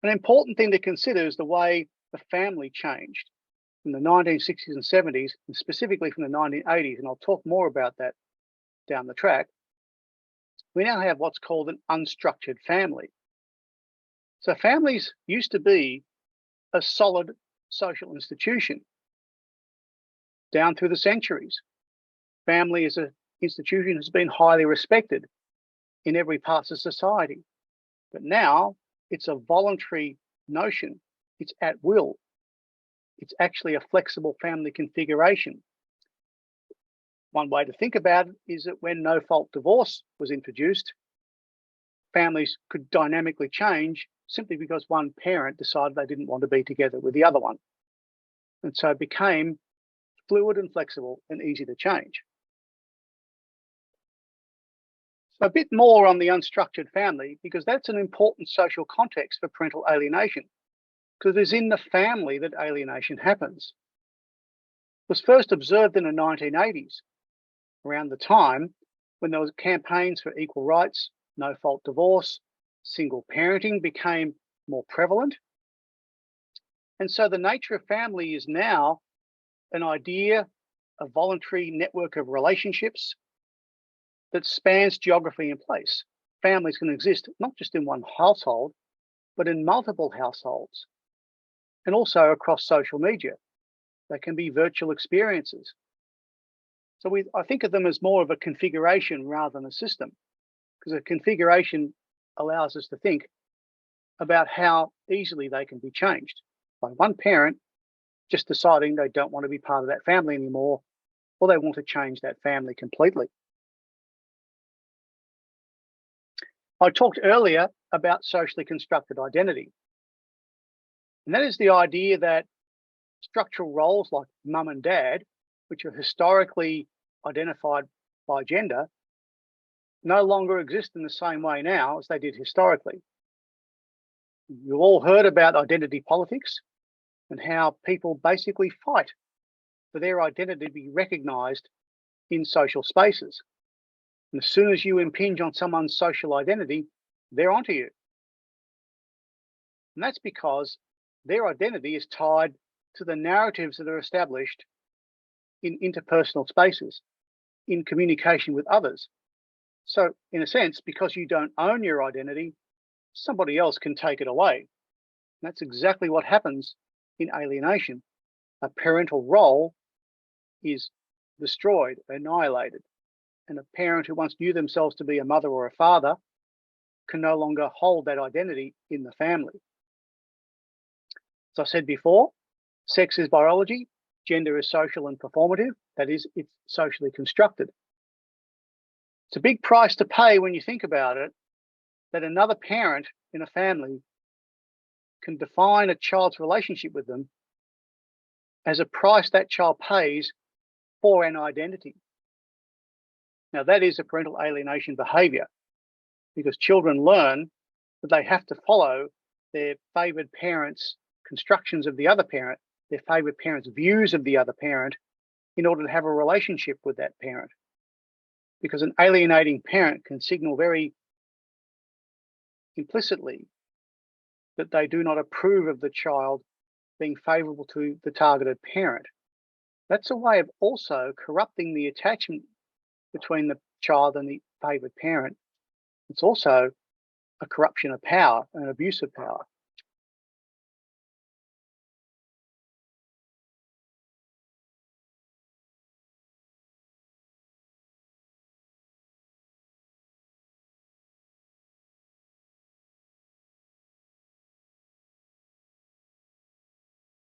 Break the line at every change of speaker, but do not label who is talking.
An important thing to consider is the way the family changed from the 1960s and 70s, and specifically from the 1980s, and I'll talk more about that down the track. We now have what's called an unstructured family. So families used to be a solid social institution down through the centuries. Family as an institution has been highly respected in every part of society. But now it's a voluntary notion. It's at will. It's actually a flexible family configuration. One way to think about it is that when no-fault divorce was introduced, families could dynamically change simply because one parent decided they didn't want to be together with the other one. And so it became fluid and flexible and easy to change. So a bit more on the unstructured family, because that's an important social context for parental alienation, because it is in the family that alienation happens. It was first observed in the 1980s, around the time when there was campaigns for equal rights, no-fault divorce, single parenting became more prevalent. And so the nature of family is now an idea, a voluntary network of relationships that spans geography and place. Families can exist not just in one household, but in multiple households, and also across social media. They can be virtual experiences. So I think of them as more of a configuration rather than a system, because a configuration allows us to think about how easily they can be changed by one parent just deciding they don't want to be part of that family anymore, or they want to change that family completely. I talked earlier about socially constructed identity. And that is the idea that structural roles like mum and dad, which are historically identified by gender, no longer exist in the same way now as they did historically. You've all heard about identity politics and how people basically fight for their identity to be recognized in social spaces. And as soon as you impinge on someone's social identity, they're onto you. And that's because their identity is tied to the narratives that are established in interpersonal spaces, in communication with others. So in a sense, because you don't own your identity, somebody else can take it away. And that's exactly what happens in alienation. A parental role is destroyed, annihilated. And a parent who once knew themselves to be a mother or a father can no longer hold that identity in the family. As I said before, sex is biology, gender is social and performative. That is, it's socially constructed. It's a big price to pay when you think about it, that another parent in a family can define a child's relationship with them as a price that child pays for an identity. Now, that is a parental alienation behavior, because children learn that they have to follow their favored parents' constructions of the other parent, their favored parents' views of the other parent, in order to have a relationship with that parent. Because an alienating parent can signal very implicitly that they do not approve of the child being favorable to the targeted parent. That's a way of also corrupting the attachment between the child and the favored parent. It's also a corruption of power, an abuse of power.